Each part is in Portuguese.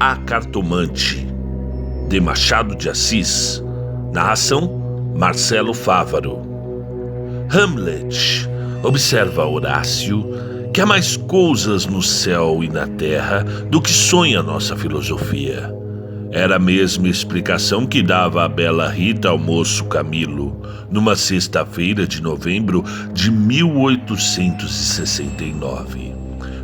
A Cartomante, de Machado de Assis. Narração: Marcelo Fávaro. Hamlet observa Horácio que há mais coisas no céu e na terra do que sonha nossa filosofia. Era a mesma explicação que dava a bela Rita ao moço Camilo, numa sexta-feira de novembro de 1869,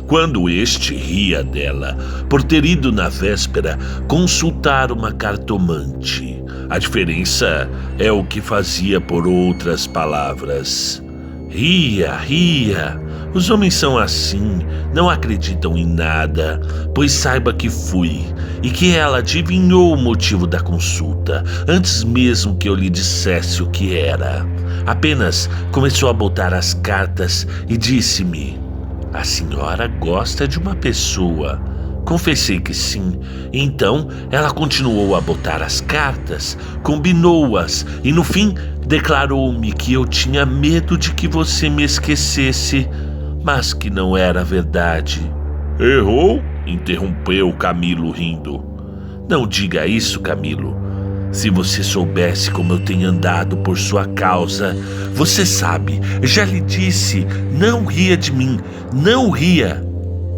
quando este ria dela por ter ido na véspera consultar uma cartomante. A diferença é o que fazia por outras palavras. Ria. Os homens são assim, não acreditam em nada, pois saiba que fui, e que ela adivinhou o motivo da consulta, antes mesmo que eu lhe dissesse o que era. Apenas começou a botar as cartas e disse-me: "A senhora gosta de uma pessoa." Confessei que sim. Então ela continuou a botar as cartas, combinou-as e no fim declarou-me que eu tinha medo de que você me esquecesse, mas que não era verdade. "Errou?" interrompeu Camilo rindo. "Não diga isso, Camilo. Se você soubesse como eu tenho andado por sua causa, você sabe, já lhe disse, não ria de mim, não ria."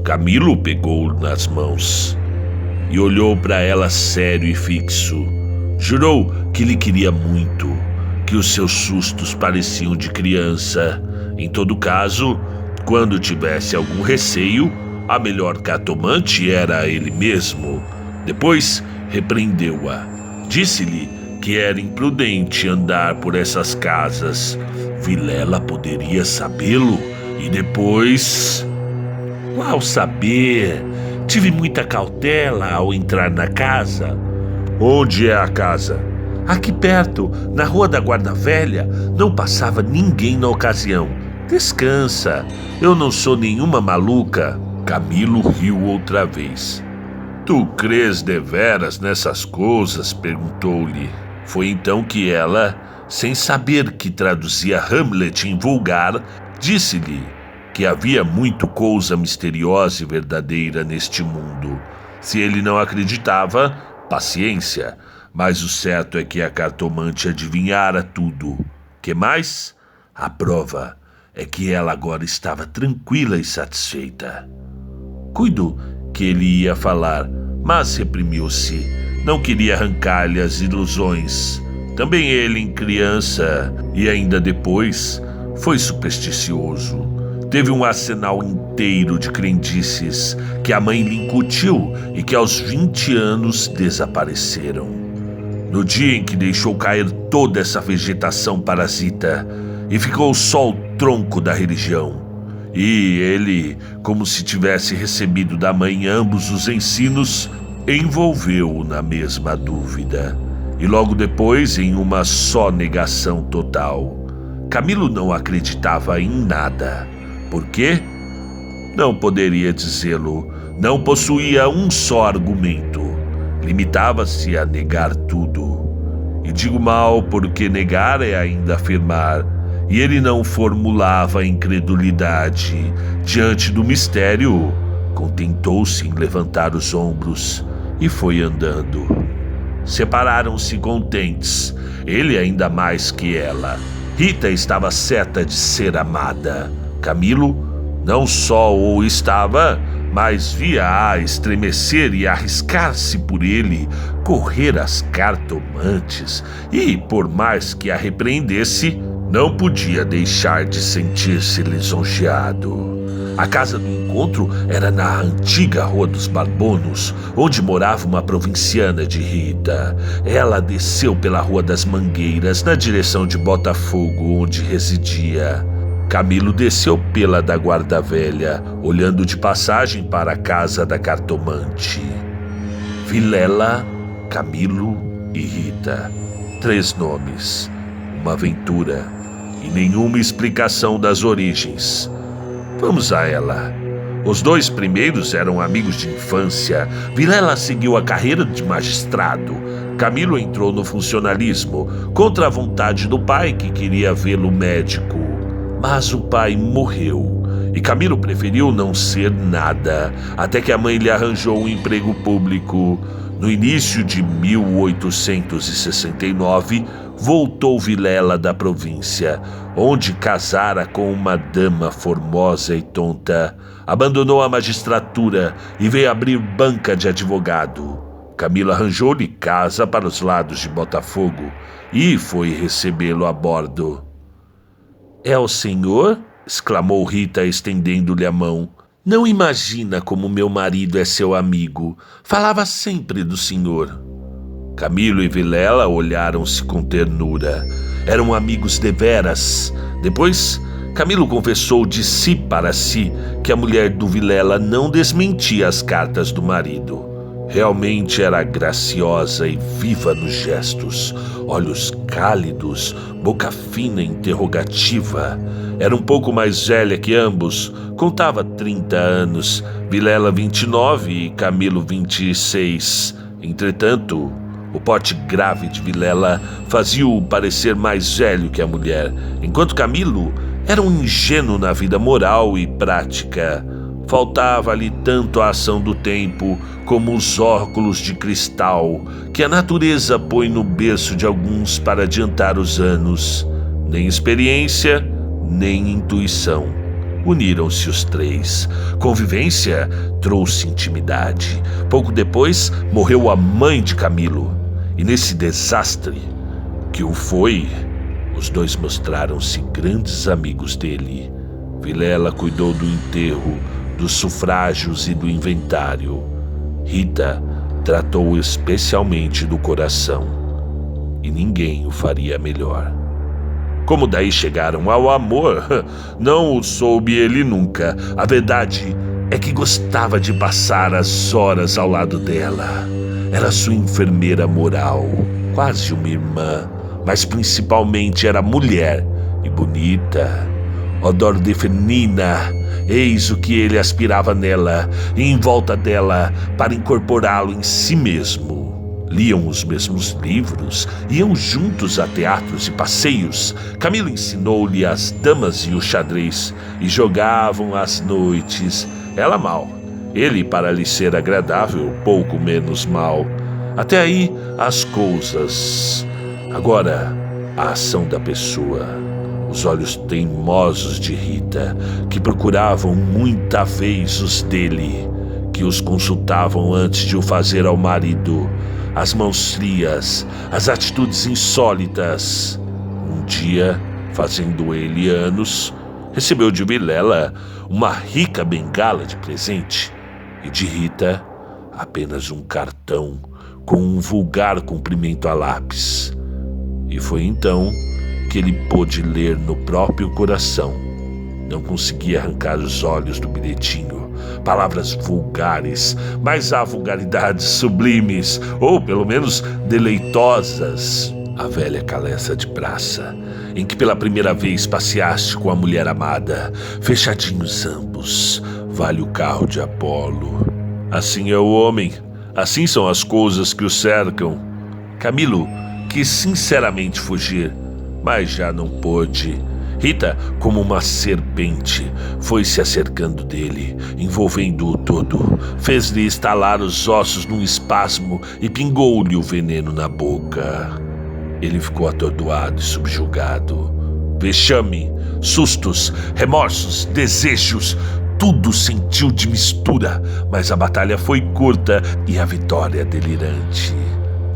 Camilo pegou nas mãos e olhou para ela sério e fixo. Jurou que lhe queria muito, que os seus sustos pareciam de criança. Em todo caso, quando tivesse algum receio, a melhor cartomante era ele mesmo. Depois repreendeu-a. Disse-lhe que era imprudente andar por essas casas. Vilela poderia sabê-lo e depois... Qual saber? Tive muita cautela ao entrar na casa. "Onde é a casa?" "Aqui perto, na Rua da Guarda Velha. Não passava ninguém na ocasião." "Descansa, eu não sou nenhuma maluca." Camilo riu outra vez. "Tu crês deveras nessas coisas?" perguntou-lhe. Foi então que ela, sem saber que traduzia Hamlet em vulgar, disse-lhe que havia muito coisa misteriosa e verdadeira neste mundo. Se ele não acreditava, paciência, mas o certo é que a cartomante adivinhara tudo. Que mais? A prova é que ela agora estava tranquila e satisfeita. Cuido que ele ia falar, mas reprimiu-se. Não queria arrancar-lhe as ilusões. Também ele, em criança e ainda depois, foi supersticioso. Teve um arsenal inteiro de crendices que a mãe lhe incutiu e que aos 20 anos desapareceram. No dia em que deixou cair toda essa vegetação parasita e ficou só o tronco da religião, e ele, como se tivesse recebido da mãe ambos os ensinos, envolveu-o na mesma dúvida, e logo depois em uma só negação total. Camilo não acreditava em nada. Por quê? Não poderia dizê-lo. Não possuía um só argumento. Limitava-se a negar tudo. E digo mal porque negar é ainda afirmar. E ele não formulava incredulidade. Diante do mistério, contentou-se em levantar os ombros e foi andando. Separaram-se contentes, ele ainda mais que ela. Rita estava certa de ser amada. Camilo não só o estava, mas via-a estremecer e arriscar-se por ele, correr às cartomantes, e, por mais que a repreendesse, não podia deixar de sentir-se lisonjeado. A casa do encontro era na antiga Rua dos Barbonos, onde morava uma provinciana de Rita. Ela desceu pela Rua das Mangueiras, na direção de Botafogo, onde residia. Camilo desceu pela da Guarda Velha, olhando de passagem para a casa da cartomante. Vilela, Camilo e Rita. 3 nomes, uma aventura e nenhuma explicação das origens. Vamos a ela. Os 2 primeiros eram amigos de infância. Vilela seguiu a carreira de magistrado. Camilo entrou no funcionalismo, contra a vontade do pai, que queria vê-lo médico. Mas o pai morreu E Camilo preferiu não ser nada, até que a mãe lhe arranjou um emprego público. No início de 1869, voltou Vilela da província, onde casara com uma dama formosa e tonta. Abandonou a magistratura e veio abrir banca de advogado. Camilo arranjou-lhe casa para os lados de Botafogo e foi recebê-lo a bordo. "É o senhor?" exclamou Rita, estendendo-lhe a mão. "Não imagina como meu marido é seu amigo. Falava sempre do senhor." Camilo e Vilela olharam-se com ternura. Eram amigos deveras. Depois, Camilo confessou de si para si que a mulher do Vilela não desmentia as cartas do marido. Realmente era graciosa e viva nos gestos, olhos cálidos, boca fina e interrogativa. Era um pouco mais velha que ambos, contava 30 anos, Vilela 29 e Camilo 26. Entretanto, o porte grave de Vilela fazia-o parecer mais velho que a mulher, enquanto Camilo era um ingênuo na vida moral e prática. Faltava-lhe tanto a ação do tempo como os óculos de cristal que a natureza põe no berço de alguns para adiantar os anos. Nem experiência, nem intuição. Uniram-se os três. Convivência trouxe intimidade. Pouco depois, morreu a mãe de Camilo. E nesse desastre que o foi, os dois mostraram-se grandes amigos dele. Vilela cuidou do enterro, dos sufrágios e do inventário. Rita tratou especialmente do coração. E ninguém o faria melhor. Como daí chegaram ao amor, não o soube ele nunca. A verdade é que gostava de passar as horas ao lado dela. Era sua enfermeira moral, quase uma irmã, mas principalmente era mulher e bonita. Odor de feminina, eis o que ele aspirava nela e em volta dela para incorporá-lo em si mesmo. Liam os mesmos livros, iam juntos a teatros e passeios. Camilo ensinou-lhe as damas e o xadrez e jogavam às noites. Ela mal, ele, para lhe ser agradável, pouco menos mal. Até aí as coisas. Agora, a ação da pessoa. Os olhos teimosos de Rita, que procuravam muita vez os dele, que os consultavam antes de o fazer ao marido, as mãos frias, as atitudes insólitas. Um dia, fazendo ele anos, recebeu de Vilela uma rica bengala de presente e de Rita apenas um cartão com um vulgar cumprimento a lápis. E foi então que ele pôde ler no próprio coração. Não conseguia arrancar os olhos do bilhetinho. Palavras vulgares, mas há vulgaridades sublimes, ou pelo menos deleitosas. A velha caleça de praça, em que pela primeira vez passeaste com a mulher amada, fechadinhos ambos, vale o carro de Apolo. Assim é o homem, assim são as coisas que o cercam. Camilo quis sinceramente fugir, mas já não pôde. Rita, como uma serpente, foi se acercando dele, envolvendo-o todo. Fez-lhe estalar os ossos num espasmo e pingou-lhe o veneno na boca. Ele ficou atordoado e subjugado. Vexame, sustos, remorsos, desejos, tudo sentiu de mistura, mas a batalha foi curta e a vitória delirante.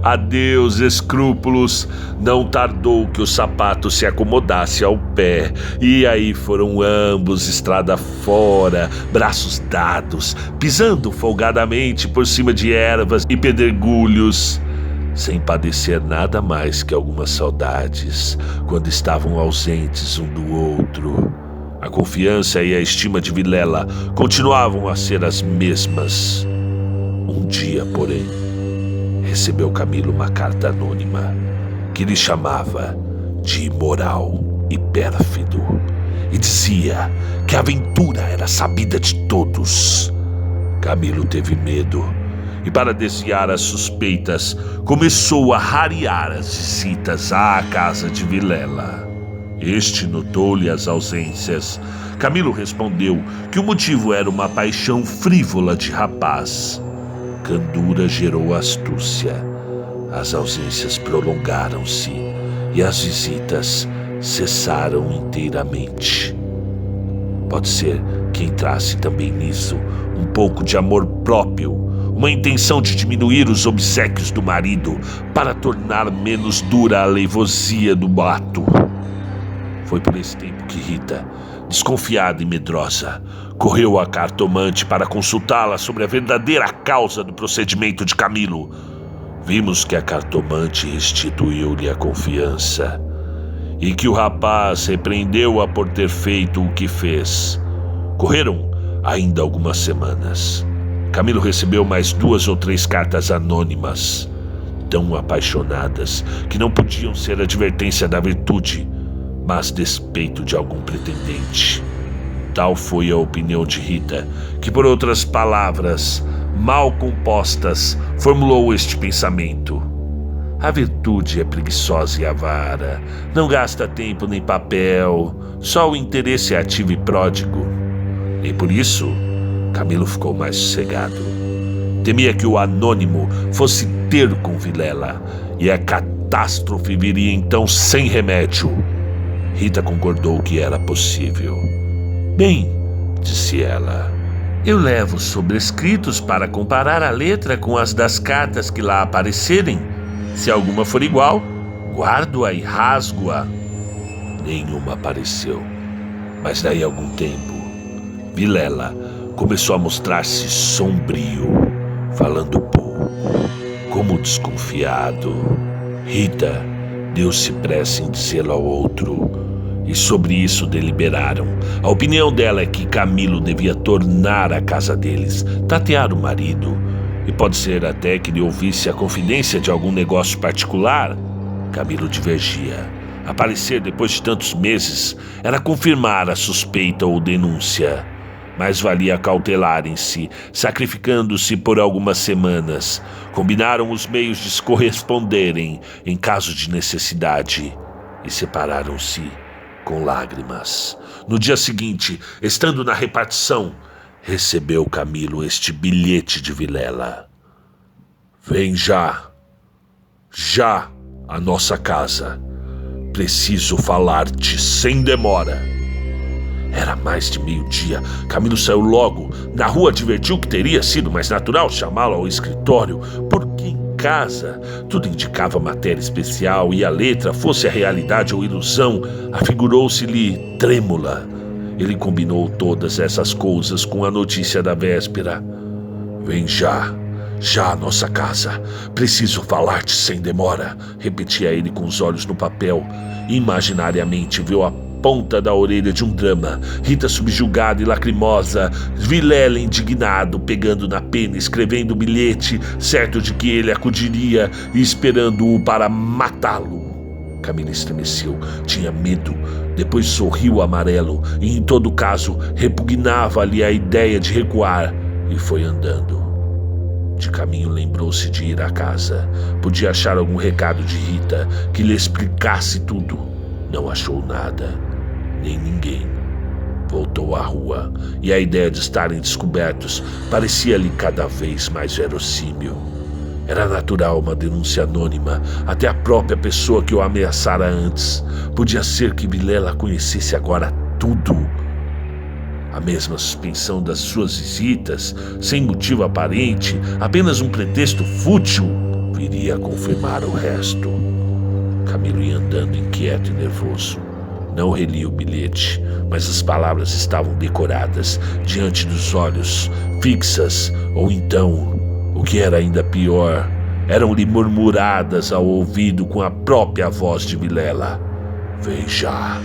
Adeus, escrúpulos. Não tardou que o sapato se acomodasse ao pé, e aí foram ambos estrada fora, braços dados, pisando folgadamente por cima de ervas e pedregulhos, sem padecer nada mais que algumas saudades, quando estavam ausentes um do outro. A confiança e a estima de Vilela continuavam a ser as mesmas. Um dia, porém, recebeu Camilo uma carta anônima que lhe chamava de imoral e pérfido e dizia que a aventura era sabida de todos. Camilo teve medo e, para desviar as suspeitas, começou a rarear as visitas à casa de Vilela. Este notou-lhe as ausências. Camilo respondeu que o motivo era uma paixão frívola de rapaz. Candura gerou astúcia. As ausências prolongaram-se e as visitas cessaram inteiramente. Pode ser que entrasse também nisso um pouco de amor próprio, uma intenção de diminuir os obséquios do marido para tornar menos dura a leivosia do ato. Foi por esse tempo que Rita, desconfiada e medrosa, correu à cartomante para consultá-la sobre a verdadeira causa do procedimento de Camilo. Vimos que a cartomante restituiu-lhe a confiança e que o rapaz repreendeu-a por ter feito o que fez. Correram ainda algumas semanas. Camilo recebeu mais 2 ou 3 cartas anônimas, tão apaixonadas que não podiam ser advertência da virtude, mas despeito de algum pretendente. Tal foi a opinião de Rita, que, por outras palavras, mal compostas, formulou este pensamento: a virtude é preguiçosa e avara, não gasta tempo nem papel, só o interesse é ativo e pródigo. E por isso, Camilo ficou mais sossegado. Temia que o anônimo fosse ter com Vilela, e a catástrofe viria então sem remédio. Rita concordou que era possível. Bem, disse ela, eu levo sobrescritos para comparar a letra com as das cartas que lá aparecerem. Se alguma for igual, guardo-a e rasgo-a. Nenhuma apareceu, mas daí a algum tempo, Vilela começou a mostrar-se sombrio, falando pouco, como desconfiado. Rita deu-se pressa em dizê-lo ao outro, e sobre isso deliberaram. A opinião dela é que Camilo devia tornar a casa deles, tatear o marido, e pode ser até que lhe ouvisse a confidência de algum negócio particular. Camilo divergia. Aparecer depois de tantos meses era confirmar a suspeita ou denúncia. Mas valia cautelarem-se, sacrificando-se por algumas semanas. Combinaram os meios de se corresponderem em caso de necessidade e separaram-se com lágrimas. No dia seguinte, estando na repartição, recebeu Camilo este bilhete de Vilela: vem já à nossa casa. Preciso falar-te sem demora. Era mais de meio-dia. Camilo saiu logo. Na rua advertiu que teria sido mais natural chamá-lo ao escritório, porque em casa tudo indicava matéria especial e a letra, fosse a realidade ou ilusão, afigurou-se-lhe trêmula. Ele combinou todas essas coisas com a notícia da véspera. Vem já à nossa casa. Preciso falar-te sem demora, repetia ele com os olhos no papel. Imaginariamente viu a ponta da orelha de um drama, Rita subjugada e lacrimosa, Vilela indignado, pegando na pena, escrevendo o bilhete, certo de que ele acudiria e esperando-o para matá-lo. Camilo estremeceu, tinha medo, depois sorriu amarelo e, em todo caso, repugnava-lhe a ideia de recuar, e foi andando. De caminho lembrou-se de ir à casa. Podia achar algum recado de Rita que lhe explicasse tudo. Não achou nada, nem ninguém. Voltou à rua e a ideia de estarem descobertos parecia-lhe cada vez mais verossímil. Era natural uma denúncia anônima, até a própria pessoa que o ameaçara antes. Podia ser que Vilela conhecesse agora tudo. A mesma suspensão das suas visitas, sem motivo aparente, apenas um pretexto fútil, viria a confirmar o resto. Camilo ia andando inquieto e nervoso. Não relia o bilhete, mas as palavras estavam decoradas, diante dos olhos, fixas, ou então, o que era ainda pior, eram-lhe murmuradas ao ouvido com a própria voz de Vilela. Vem já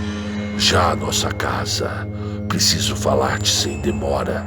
à nossa casa. Preciso falar-te sem demora.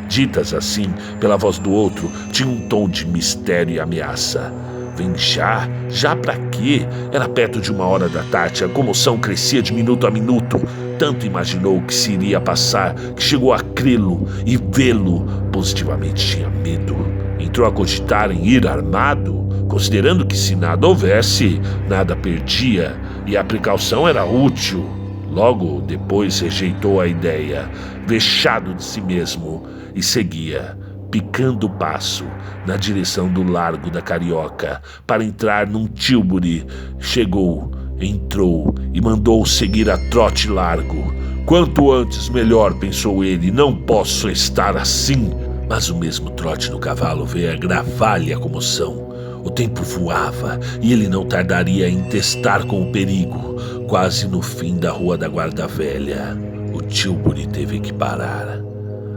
Ditas assim, pela voz do outro, tinha um tom de mistério e ameaça. Vem já? Já pra quê? Era perto de 1h da tarde, a comoção crescia de minuto a minuto. Tanto imaginou que se iria passar, que chegou a crê-lo e vê-lo. Positivamente tinha medo. Entrou a cogitar em ir armado, considerando que se nada houvesse, nada perdia, e a precaução era útil. Logo depois rejeitou a ideia, vexado de si mesmo, e seguia, picando o passo, na direção do Largo da Carioca, para entrar num tílburi. Chegou, entrou e mandou seguir a trote largo. Quanto antes melhor, pensou ele, não posso estar assim. Mas o mesmo trote no cavalo veio agravar-lhe a comoção. O tempo voava e ele não tardaria em testar com o perigo. Quase no fim da Rua da Guarda Velha, o tílburi teve que parar.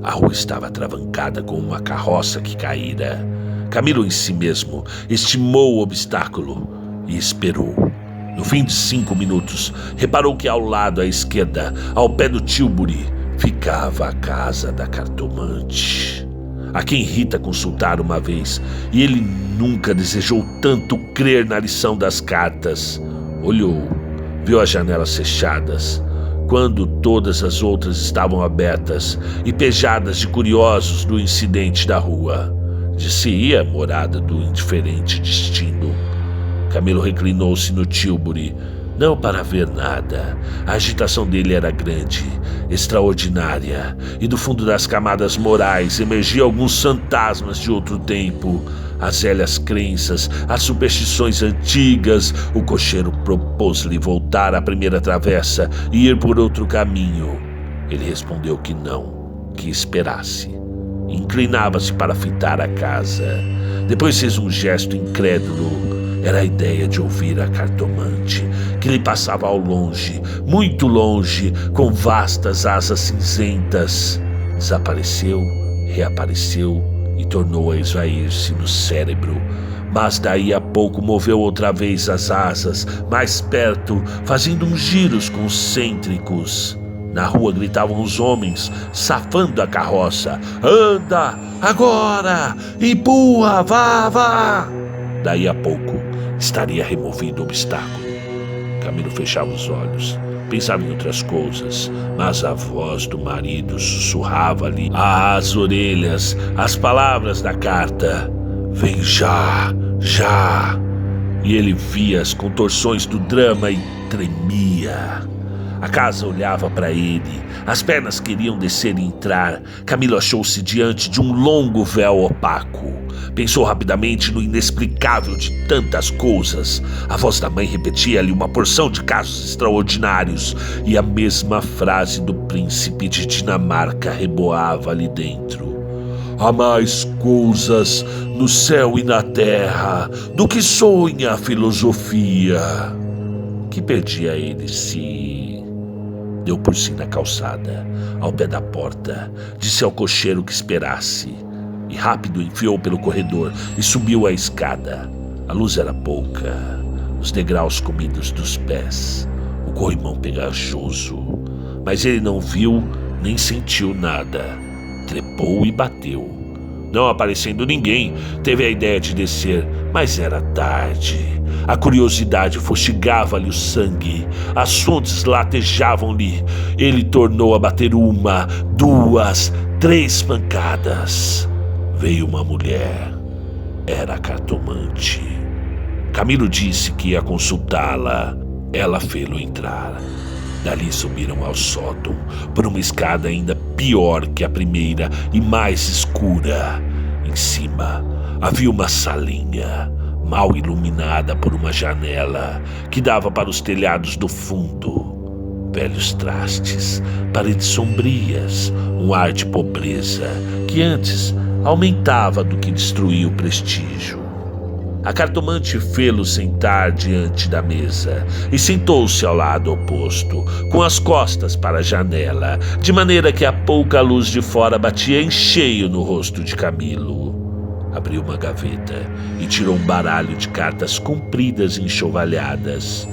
A rua estava atravancada com uma carroça que caíra. Camilo em si mesmo estimou o obstáculo e esperou. No fim de 5 minutos, reparou que ao lado à esquerda, ao pé do tílburi, ficava a casa da cartomante, a quem Rita consultara uma vez, e ele nunca desejou tanto crer na lição das cartas. Olhou, viu as janelas fechadas, quando todas as outras estavam abertas e pejadas de curiosos do incidente da rua. Dir-se-ia morada do indiferente destino. Camilo reclinou-se no tílburi, não para ver nada. A agitação dele era grande, extraordinária, e do fundo das camadas morais emergiam alguns fantasmas de outro tempo. As velhas crenças, as superstições antigas. O cocheiro propôs-lhe voltar à primeira travessa e ir por outro caminho. Ele respondeu que não, que esperasse. Inclinava-se para fitar a casa. Depois fez um gesto incrédulo. Era a ideia de ouvir a cartomante, que lhe passava ao longe, muito longe, com vastas asas cinzentas. Desapareceu, reapareceu e tornou a esvair-se no cérebro. Mas daí a pouco moveu outra vez as asas, mais perto, fazendo uns giros concêntricos. Na rua gritavam os homens, safando a carroça. Anda, agora, empurra, vá. Daí a pouco estaria removido o obstáculo. Camilo fechava os olhos, pensava em outras coisas, mas a voz do marido sussurrava-lhe às orelhas as palavras da carta. Vem já, já. E ele via as contorções do drama e tremia. A casa olhava para ele, as pernas queriam descer e entrar. Camilo achou-se diante de um longo véu opaco. Pensou rapidamente no inexplicável de tantas coisas. A voz da mãe repetia-lhe uma porção de casos extraordinários, e a mesma frase do príncipe de Dinamarca reboava ali dentro. Há mais coisas no céu e na terra do que sonha a filosofia. Que perdia ele se... Deu por si na calçada, ao pé da porta, disse ao cocheiro que esperasse, e rápido enfiou pelo corredor e subiu a escada. A luz era pouca, os degraus comidos dos pés, o corrimão pegajoso, mas ele não viu nem sentiu nada. Trepou e bateu. Não aparecendo ninguém, teve a ideia de descer, mas era tarde. A curiosidade fustigava-lhe o sangue, as fontes latejavam-lhe. Ele tornou a bater 1, 2, 3 pancadas. Veio uma mulher. Era a cartomante. Camilo disse que ia consultá-la. Ela fê-lo entrar. Dali subiram ao sótão, por uma escada ainda pior que a primeira e mais escura. Em cima havia uma salinha, mal iluminada por uma janela que dava para os telhados do fundo. Velhos trastes, paredes sombrias, um ar de pobreza que antes aumentava do que destruía o prestígio. A cartomante fê-lo sentar diante da mesa e sentou-se ao lado oposto, com as costas para a janela, de maneira que a pouca luz de fora batia em cheio no rosto de Camilo. Abriu uma gaveta e tirou um baralho de cartas compridas e enxovalhadas.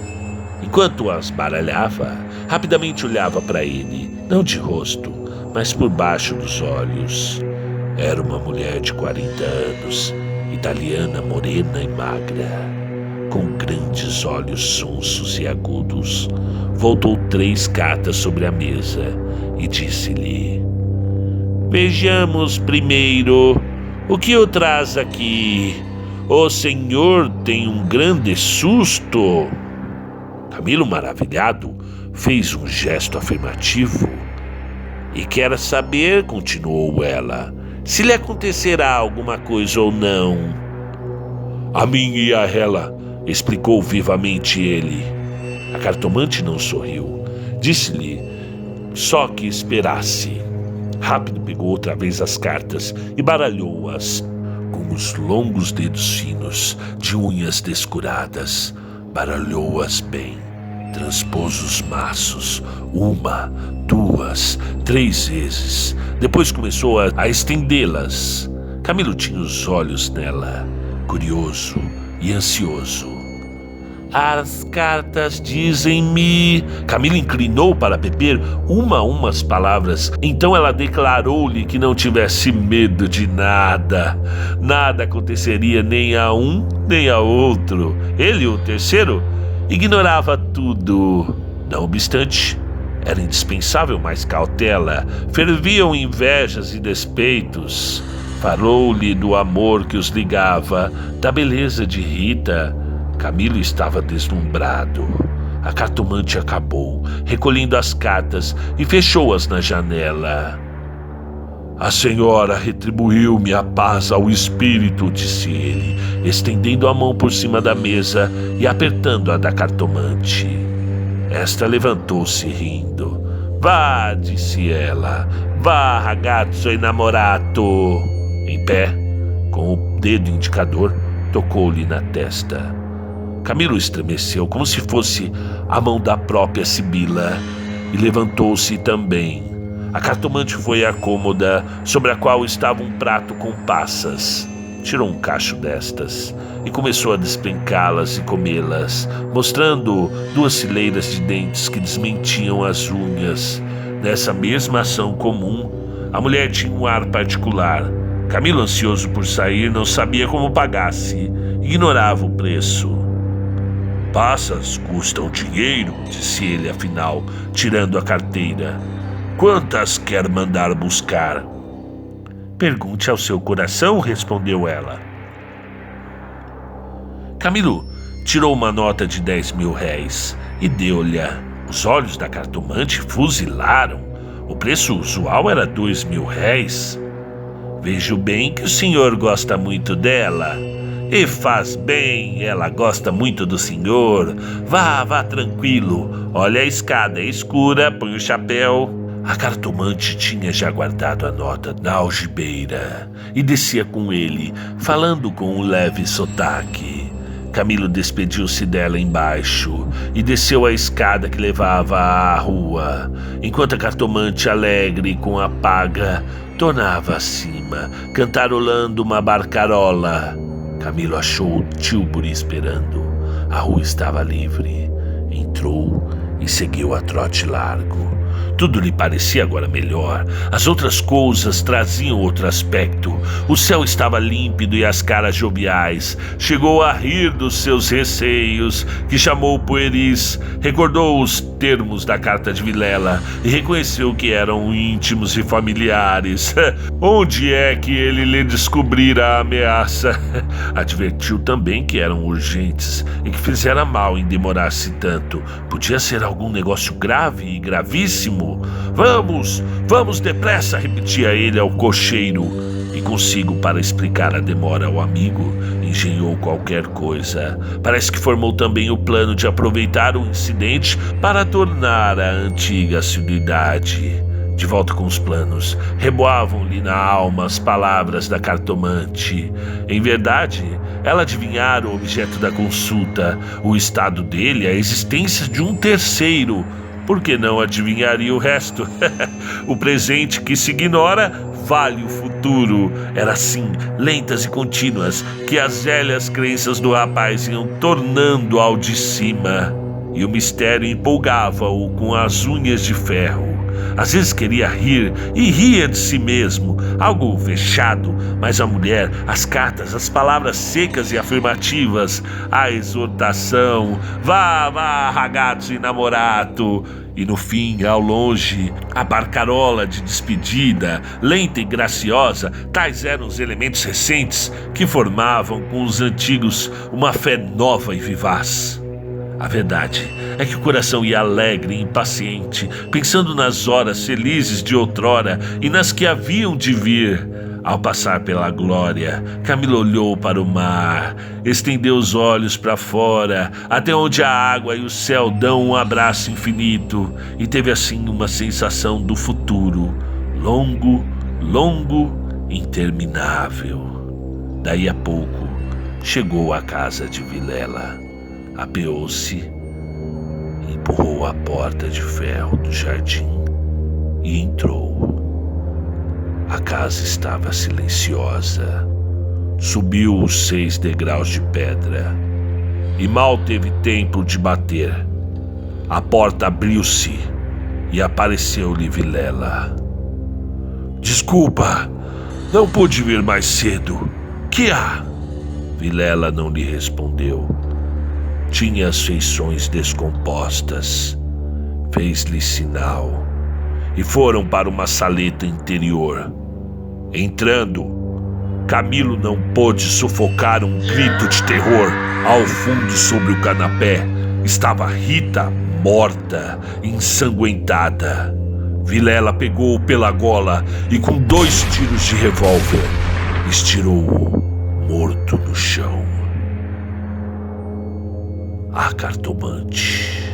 Enquanto as baralhava, rapidamente olhava para ele, não de rosto, mas por baixo dos olhos. Era uma mulher de 40 anos, italiana, morena e magra, com grandes olhos sonsos e agudos. Voltou 3 cartas sobre a mesa e disse-lhe: Vejamos primeiro o que o traz aqui. O senhor tem um grande susto. Camilo, maravilhado, fez um gesto afirmativo. E quer saber, continuou ela, se lhe acontecerá alguma coisa ou não. A mim e a ela, explicou vivamente ele. A cartomante não sorriu. Disse-lhe só que esperasse. Rápido pegou outra vez as cartas e baralhou-as com os longos dedos finos de unhas descuradas. Baralhou-as bem. Transpôs os maços, 1, 2, 3 vezes. Depois começou a estendê-las. Camilo tinha os olhos nela, curioso e ansioso. As cartas dizem-me... Camilo inclinou para beber umas palavras. Então ela declarou-lhe que não tivesse medo de nada. Nada aconteceria nem a um nem a outro. Ele, o terceiro, ignorava tudo. Não obstante, era indispensável mais cautela. Ferviam invejas e despeitos. Falou-lhe do amor que os ligava, da beleza de Rita. Camilo estava deslumbrado. A cartomante acabou, recolhendo as cartas e fechou-as na janela. A senhora retribuiu-me a paz ao espírito, disse ele, estendendo a mão por cima da mesa e apertando a da cartomante. Esta levantou-se rindo. Vá, disse ela, vá, ragazzo innamorato. Em pé, com o dedo indicador, tocou-lhe na testa. Camilo estremeceu como se fosse a mão da própria Sibila e levantou-se também. A cartomante foi à cômoda sobre a qual estava um prato com passas. Tirou um cacho destas e começou a despencá-las e comê-las, mostrando 2 fileiras de dentes que desmentiam as unhas. Nessa mesma ação comum, a mulher tinha um ar particular. Camilo, ansioso por sair, não sabia como pagasse, ignorava o preço. Passas custam dinheiro, disse ele afinal, tirando a carteira. Quantas quer mandar buscar? Pergunte ao seu coração, respondeu ela. Camilo tirou uma nota de 10.000 réis e deu-lhe. Os olhos da cartomante fuzilaram. O preço usual era 2.000 réis. Vejo bem que o senhor gosta muito dela. E faz bem, ela gosta muito do senhor. Vá tranquilo. Olha a escada, é escura, põe o chapéu. A cartomante tinha já guardado a nota na algibeira e descia com ele, falando com um leve sotaque. Camilo despediu-se dela embaixo e desceu a escada que levava à rua, enquanto a cartomante, alegre com a paga, tornava acima, cantarolando uma barcarola. Camilo achou o Tilbury esperando. A rua estava livre. Entrou e seguiu a trote largo. Tudo lhe parecia agora melhor. As outras coisas traziam outro aspecto. O céu estava límpido e as caras joviais. Chegou a rir dos seus receios, que chamou pueris. Recordou os termos da carta de Vilela e reconheceu que eram íntimos e familiares. Onde é que ele lhe descobrira a ameaça? Advertiu também que eram urgentes e que fizera mal em demorar-se tanto. Podia ser algum negócio grave e gravíssimo. Vamos depressa, repetia ele ao cocheiro. E consigo, para explicar a demora ao amigo, engenhou qualquer coisa. Parece que formou também o plano de aproveitar o incidente para tornar a antiga assiduidade. De volta com os planos, reboavam-lhe na alma as palavras da cartomante. Em verdade, ela adivinhara o objeto da consulta, o estado dele, a existência de um terceiro. Por que não adivinharia o resto? O presente que se ignora vale o futuro. Era assim, lentas e contínuas, que as velhas crenças do rapaz iam tornando ao de cima. E o mistério empolgava-o com as unhas de ferro. Às vezes queria rir e ria de si mesmo, algo fechado, mas a mulher, as cartas, as palavras secas e afirmativas, a exortação, vá, ragazzo innamorato, e no fim, ao longe, a barcarola de despedida, lenta e graciosa, tais eram os elementos recentes que formavam com os antigos uma fé nova e vivaz. A verdade é que o coração ia alegre e impaciente, pensando nas horas felizes de outrora e nas que haviam de vir. Ao passar pela glória, Camilo olhou para o mar, estendeu os olhos para fora, até onde a água e o céu dão um abraço infinito, e teve assim uma sensação do futuro, longo, longo, interminável. Daí a pouco, chegou à casa de Vilela, apeou-se, empurrou a porta de ferro do jardim e entrou. A casa estava silenciosa. Subiu os 6 degraus de pedra e mal teve tempo de bater. A porta abriu-se e apareceu-lhe Vilela. Desculpa, não pude vir mais cedo. Que há? Vilela não lhe respondeu. Tinha as feições descompostas. Fez-lhe sinal e foram para uma saleta interior. Entrando, Camilo não pôde sufocar um grito de terror. Ao fundo, sobre o canapé, estava Rita, morta, ensanguentada. Vilela pegou-o pela gola e, com 2 tiros de revólver, estirou-o morto no chão. A cartomante.